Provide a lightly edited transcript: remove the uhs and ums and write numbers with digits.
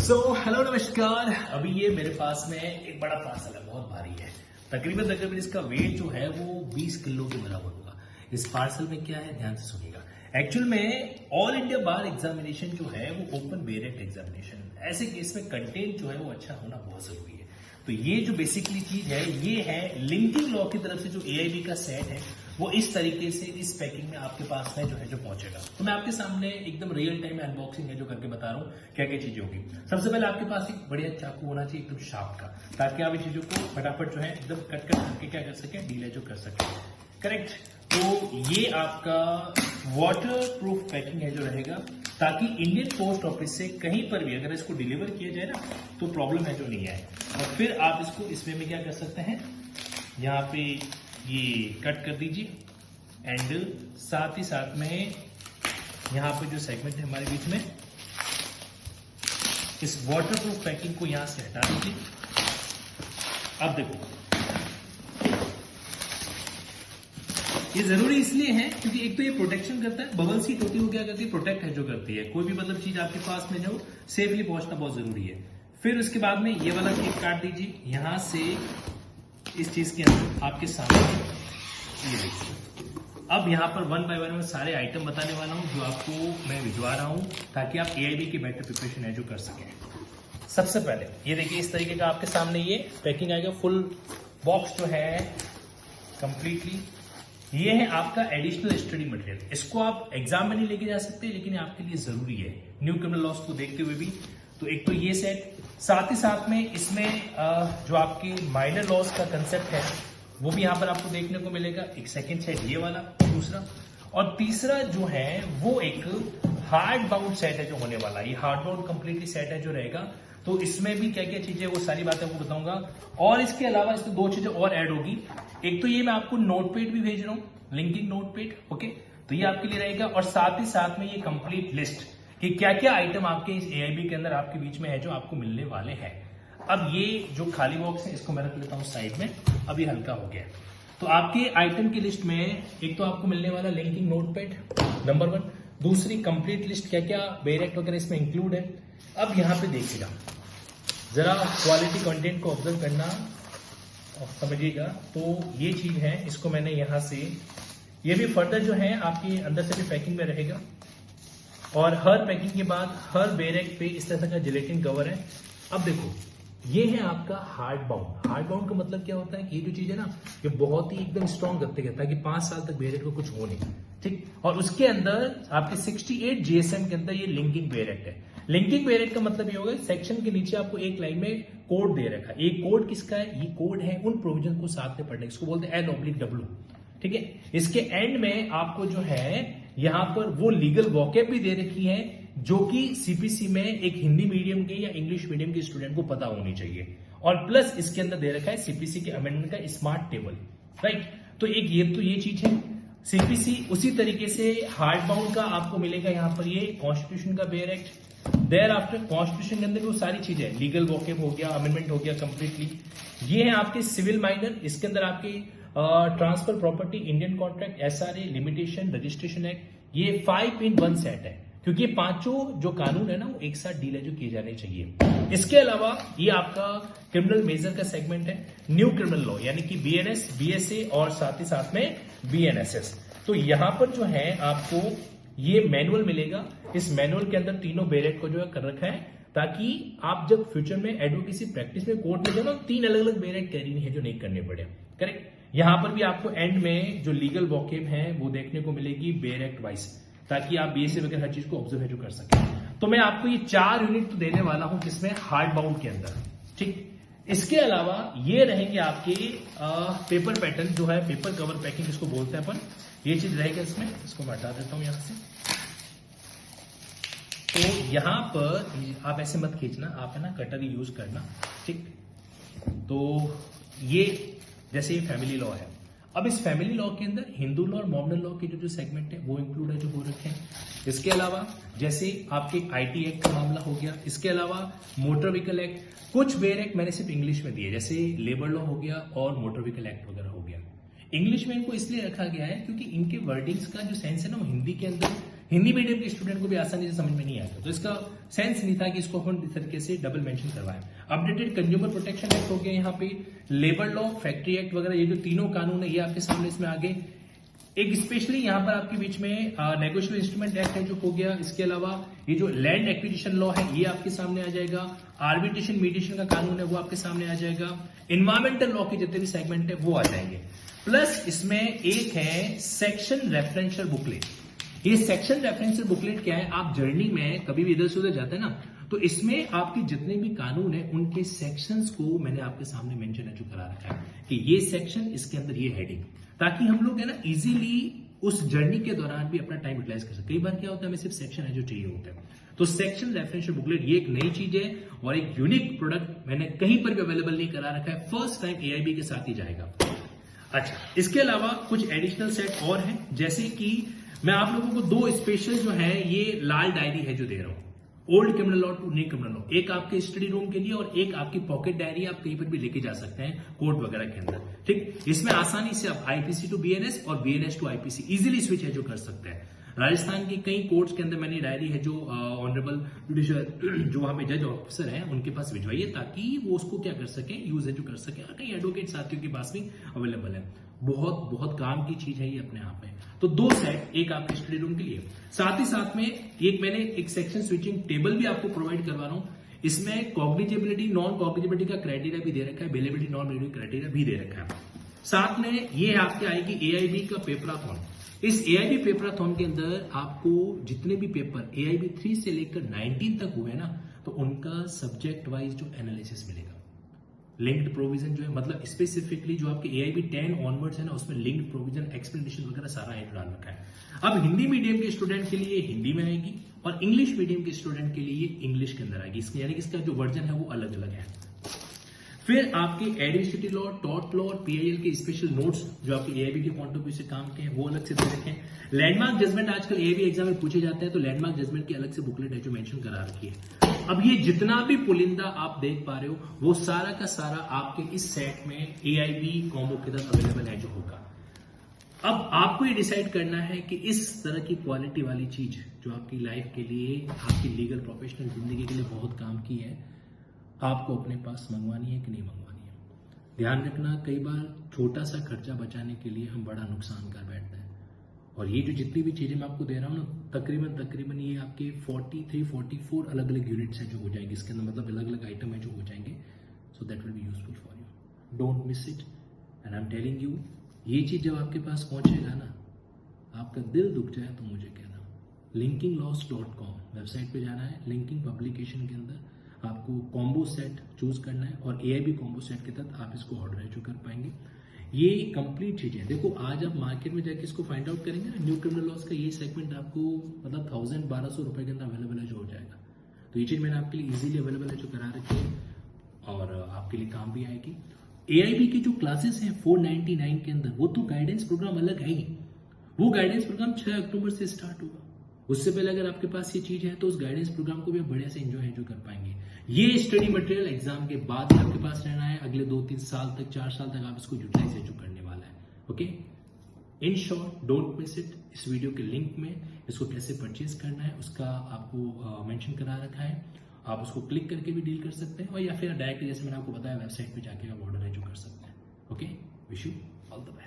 Hello नमस्कार। अभी ये मेरे पास में एक बड़ा पार्सल है, बहुत भारी है। तकरीबन इसका वेट जो है वो 20 किलो के बराबर होगा। इस पार्सल में क्या है, ध्यान से सुनिएगा। एक्चुअल में ऑल इंडिया बार एग्जामिनेशन जो है वो ओपन बेरेट एग्जामिनेशन, ऐसे केस में कंटेंट जो है वो अच्छा होना बहुत जरूरी है। तो ये जो बेसिकली चीज है ये है लिंकिंग लॉ की तरफ से जो एआईबी का सेट है वो इस तरीके से इस पैकिंग में आपके पास में जो है जो पहुंचेगा। तो मैं आपके सामने एकदम रियल टाइम अनबॉक्सिंग है जो करके बता रहा हूँ क्या क्या चीजें होगी। सबसे पहले आपके पास एक बढ़िया चाकू होना चाहिए एकदम शार्प का, ताकि आप इन चीजों को फटाफट जो है एकदम कट करके क्या कर सके, डीले जो कर सके। करेक्ट। तो ये आपका वाटर प्रूफ पैकिंग है जो रहेगा, ताकि इंडियन पोस्ट ऑफिस से कहीं पर भी अगर इसको डिलीवर किया जाए ना तो प्रॉब्लम है जो नहीं आए। और फिर आप इसको इसमें में क्या कर सकते हैं, यहाँ पे ये कट कर दीजिए एंड साथ ही साथ में यहाँ पे जो सेगमेंट है हमारे बीच में, इस वाटर प्रूफ पैकिंग को यहां से हटा दीजिए। अब देखो ये जरूरी इसलिए है क्योंकि एक तो ये प्रोटेक्शन करता है, बबल सीट होती है वो क्या करती है, प्रोटेक्ट है जो करती है। कोई भी मतलब चीज आपके पास में जो सेफली पहुंचना बहुत जरूरी है। फिर उसके बाद में ये वाला केक काट दीजिए यहां से इस चीज के अंदर आपके सामने ये देखिए। अब यहाँ पर वन बाय वन में सारे आइटम बताने वाला हूँ जो आपको मैं भिजवा रहा हूँ, ताकि आप एआईबी की बेटर प्रिपरेशन है जो कर सकें। सबसे पहले ये देखिए इस तरीके का आपके सामने ये पैकिंग आएगा, फुल बॉक्स जो है कंप्लीटली। ये है आपका एडिशनल स्टडी मटेरियल। इसको आप एग्जाम में नहीं लेके जा सकते, लेकिन आपके लिए जरूरी है न्यू क्रिमिनल लॉस को देखते हुए भी। तो एक तो ये सेट, साथ ही साथ में इसमें जो आपकी माइनर लॉस का कंसेप्ट है वो भी यहाँ पर आपको देखने को मिलेगा। एक सेकंड सेट ये वाला, दूसरा और तीसरा जो है वो एक हार्ड बाउंड सेट है जो होने वाला है। ये हार्ड बाउंड कंप्लीटली सेट है जो रहेगा। तो इसमें भी क्या क्या चीजें वो सारी बातें आपको बताऊंगा। और इसके अलावा इसमें दो चीजें और ऐड होगी। एक तो ये मैं आपको नोटपैड भी भेज रहा हूँ, लिंकिंग नोटपैड, ओके। तो ये आपके लिए रहेगा और साथ ही साथ में ये कंप्लीट लिस्ट कि क्या क्या आइटम आपके इस एआईबी के अंदर आपके बीच में है जो आपको मिलने वाले हैं। अब ये जो खाली बॉक्स है इसको मैं रख लेता हूं साइड में, अब ये हल्का हो गया। तो आपके आइटम की लिस्ट में एक तो आपको मिलने वाला लिंकिंग नोटपैड नंबर 1, दूसरी कंप्लीट लिस्ट क्या क्या बेरेक्ट वगैरह इसमें इंक्लूड है। अब यहाँ पे देखिएगा जरा क्वालिटी कंटेंट को ऑब्जर्व करना समझिएगा। तो ये चीज है, इसको मैंने यहां से, ये भी फर्दर जो है आपके अंदर से भी पैकिंग में रहेगा। और हर पैकिंग के बाद हर बेरेक्ट पे इस तरह का जिलेटिन कवर है। अब देखो ये है आपका हार्ड बाउंड। हार्ड बाउंड का मतलब क्या होता है कि ये जो चीज है ना ये बहुत ही एकदम स्ट्रॉन्ग करते हैं ताकि 5 साल तक बेरेक्ट को कुछ हो नहीं, ठीक। और उसके अंदर आपके 68 जीएसएम के अंदर ये लिंकिंग बेरेक्ट है। लिंकिंग बेरेक्ट का मतलब ये होगा सेक्शन के नीचे आपको एक लाइन में कोड दे रखा है। ये कोड किसका है, ये कोड है उन प्रोविजन को साथ में पढ़ने, इसको बोलते हैं N/W, ठीक है। इसके एंड में आपको जो है यहां पर वो लीगल वॉकेब भी दे रखी है जो कि सीपीसी में एक हिंदी मीडियम के या इंग्लिश मीडियम के स्टूडेंट को पता होनी चाहिए। और प्लस इसके अंदर दे रखा है सीपीसी के अमेंडमेंट का स्मार्ट टेबल, राइट। तो एक ये चीज है सीपीसी। उसी तरीके से हार्ड बाउंड का आपको मिलेगा यहाँ पर ये कॉन्स्टिट्यूशन का बेरेक्ट। देयर आफ्टर कॉन्स्टिट्यूशन के अंदर भी वो सारी चीजें, लीगल वॉकेब हो गया, अमेंडमेंट हो गया कंप्लीटली। ये है आपके सिविल माइनर, इसके अंदर आपके transfer property, Indian contract, SRA, limitation, registration act, ये 5 in 1 सेट है क्योंकि ये पांचों जो कानून है ना वो एक साथ डील है जो किए जाने चाहिए। इसके अलावा ये आपका क्रिमिनल मेजर का सेगमेंट है, न्यू क्रिमिनल लॉ यानी कि बीएनएस, बीएसए और साथ ही साथ में बीएनएसएस। तो यहां पर जो है आपको ये मैनुअल मिलेगा। इस मैनुअल के अंदर तीनों बेरेक्ट को जो है कर रखा है ताकि आप जब फ्यूचर में एडवोकेसी प्रैक्टिस में कोर्ट में जाओ 3 अलग अलग बेरेक्ट कैरी है जो नहीं करने पड़े, करेक्ट। यहां पर भी आपको एंड में जो लीगल वॉकेब है वो देखने को मिलेगी बेरेक्ट वाइज, ताकि आप बीएसए वगैरह हर चीज को ऑब्जर्व जो कर सके। तो मैं आपको ये 4 यूनिट तो देने वाला हूं जिसमें हार्ड बाउंड के अंदर, ठीक। इसके अलावा ये रहेंगे आपके पेपर पैटर्न जो है, पेपर कवर पैकिंग इसको बोलते हैं अपन, ये चीज रहेगा इसमें। इसको मैं हटा देता हूं यहां से। तो यहां पर आप ऐसे मत खींचना, आप है ना कटर यूज करना, ठीक। तो ये जैसे ये फैमिली लॉ है, अब इस फैमिली लॉ के अंदर हिंदू लॉ और मॉडर्न लॉ के जो सेगमेंट है वो इंक्लूड है जो हो रखे हैं। इसके अलावा जैसे आपके आईटी एक्ट का मामला हो गया, इसके अलावा मोटर व्हीकल एक्ट, कुछ बेरेक्ट मैंने सिर्फ इंग्लिश में दिए जैसे लेबर लॉ हो गया और मोटर व्हीकल एक्ट वगैरह हो गया। इंग्लिश में इनको इसलिए रखा गया है क्योंकि इनके वर्डिंग्स का जो सेंस है ना वो हिंदी के अंदर हिंदी मीडियम के स्टूडेंट को भी आसानी से समझ में नहीं आता, तो इसका सेंस नहीं था कि इसको हम इस तरीके से डबल मेंशन करवाएं। अपडेटेड कंज्यूमर प्रोटेक्शन एक्ट हो गया, यहाँ पे लेबर लॉ, फैक्ट्री एक्ट वगैरह, ये जो तीनों कानून है ये आपके सामने इसमें आगे। एक स्पेशली यहाँ पर आपके बीच में नेगोशिएबल इंस्ट्रूमेंट एक्ट है जो हो गया। इसके अलावा ये जो लैंड एक्विजिशन लॉ है ये आपके सामने आ जाएगा। आर्बिट्रेशन मीडिएशन का कानून है वो आपके सामने आ जाएगा। इन्वायरमेंटल लॉ के जितने भी सेगमेंट है वो आ जाएंगे। प्लस इसमें एक है सेक्शन रेफरेंशियल बुकलेट। ये सेक्शन रेफरेंशियल बुकलेट क्या है, आप जर्नी में कभी भी इधर से उधर जाते हैं ना, तो इसमें आपके जितने भी कानून है उनके सेक्शंस को मैंने आपके सामने मेंशन है जो करा रखा है कि ये सेक्शन, इसके अंदर ये हेडिंग, ताकि हम लोग है ना इजीली उस जर्नी के दौरान भी अपना टाइम यूटिलाइज कर सकते। कई बार क्या होता है हमें सिर्फ सेक्शन है जो चाहिए होता है, तो सेक्शन रेफरेंशियल बुकलेट ये एक नई चीज है और एक यूनिक प्रोडक्ट मैंने कहीं पर भी अवेलेबल नहीं करा रखा है, फर्स्ट टाइम एआईबी के साथ ही जाएगा। अच्छा, इसके अलावा कुछ एडिशनल सेट और हैं, जैसे कि मैं आप लोगों को दो स्पेशल जो है ये लाल डायरी है जो दे रहा हूं, old criminal law to new criminal law, एक आपके स्टडी रूम के लिए और एक आपकी पॉकेट डायरी, आप कहीं पर भी लेके जा सकते हैं कोर्ट वगैरह के अंदर। ठीक, इसमें आसानी से आप आईपीसी टू बीएनएस और BNS to IPC easily switch है जो कर सकते हैं। राजस्थान के कई कोर्ट्स के अंदर मैंने डायरी है जो ऑनरेबल जुडिशियल जो वहां पे जज ऑफिसर है उनके पास भिजवाइए, ताकि वो उसको क्या कर सके, यूज है जो कर सके। कई एडवोकेट साथियों के पास भी अवेलेबल है, बहुत बहुत काम की चीज है ये अपने आप में। तो दो सेट, एक आपके स्टडी रूम के लिए, साथ ही साथ में एक मैंने एक सेक्शन स्विचिंग टेबल भी आपको प्रोवाइड करवा रहा हूं। इसमें कॉग्निजेबिलिटी नॉन कॉग्निजेबिलिटी का क्राइटेरिया भी दे रखा है, बेलेबिलिटी नॉन बेलेबिलिटी क्राइटेरिया भी दे रखा है। साथ में ये आपके आएगी एआईबी का पेपराथॉन। इस एआईबी पेपराथॉन के अंदर आपको जितने भी पेपर एआईबी 3 से लेकर 19 तक हुए ना, तो उनका सब्जेक्ट वाइज जो एनालिसिस मिलेगा। लिंक्ड प्रोविजन जो है, मतलब स्पेसिफिकली जो आपके एआईबी 10 ऑनवर्ड्स है ना, उसमें लिंक्ड प्रोविजन, एक्सप्लेनेशन वगैरह सारा है डाल रखा है। अब हिंदी मीडियम के स्टूडेंट के लिए हिंदी में आएगी और इंग्लिश मीडियम के स्टूडेंट के लिए इंग्लिश के अंदर आएगी, यानी कि इसका जो वर्जन है वो अलग अलग है। फिर आपके एडमिनिस्ट्रेटिव लॉ, टॉर्ट लॉ और पीआईएल के स्पेशल नोट्स जो आपके एआईबी के पॉइंट ऑफ व्यू से काम के हैं वो अलग से दे रखे हैं। लैंडमार्क जजमेंट आजकल एआईबी एग्जाम में पूछे जाते हैं, तो लैंडमार्क जजमेंट की अलग से बुकलेट है जो मेंशन करा रखी है। अब ये जितना भी पुलिंदा आप देख पा रहे हो वो सारा का सारा आपके इस सेट में एआईबी कॉम्बो के तहत अवेलेबल है जो होगा। अब आपको ये डिसाइड करना है कि इस तरह की क्वालिटी वाली चीज जो आपकी लाइफ के लिए, आपकी लीगल प्रोफेशनल जिंदगी के लिए बहुत काम की है, आपको अपने पास मंगवानी है कि नहीं मंगवानी है। ध्यान रखना, कई बार छोटा सा खर्चा बचाने के लिए हम बड़ा नुकसान कर बैठते हैं। और ये जो जितनी भी चीजें मैं आपको दे रहा हूँ ना, तकरीबन ये आपके 43-44 अलग अलग यूनिट्स हैं जो हो जाएंगे इसके अंदर, मतलब अलग अलग आइटम है जो हो जाएंगे। So that will be useful for you, don't miss it. And I am telling you, ये चीज जब आपके पास पहुंचेगा ना, आपका दिल दुख जाए तो मुझे कहना। linkinglaws.com वेबसाइट पे जाना है, लिंकिंग पब्लिकेशन के अंदर आपको कॉम्बो सेट चूज करना है और एआईबी कॉम्बो सेट के तहत आप इसको ऑर्डर जो कर पाएंगे। ये कंप्लीट चीजें देखो, आज आप मार्केट में जाके इसको फाइंड आउट करेंगे ना, न्यू क्रिमिनल लॉस का ये सेगमेंट आपको मतलब 1200 रुपए के अंदर अवेलेबल है जो हो जाएगा। तो ये चीज मैंने आपके लिए इजीली अवेलेबल है जो करा रखी है और आपके लिए काम भी आएगी। एआईबी की जो क्लासेस हैं 499 के अंदर, वो तो गाइडेंस प्रोग्राम अलग है ही। वो गाइडेंस प्रोग्राम 6 अक्टूबर से स्टार्ट होगा। उससे पहले अगर आपके पास ये चीज है तो उस गाइडेंस प्रोग्राम को भी आप बढ़िया से एंजॉय जो कर पाएंगे। ये स्टडी मटेरियल एग्जाम के बाद आपके पास रहना है, अगले 2-3 साल तक, 4 साल तक आप इसको यूटिलाइज जो करने वाला है। Okay, in short, don't miss it. इस वीडियो के लिंक में इसको कैसे परचेज करना है उसका आपको मेंशन करा रखा है। आप उसको क्लिक करके भी डील कर सकते हैं और या फिर डायरेक्ट जैसे मैंने आपको बताया वेबसाइट पे जाके आप ऑर्डर जो कर सकते हैं। Okay, wish you all the best.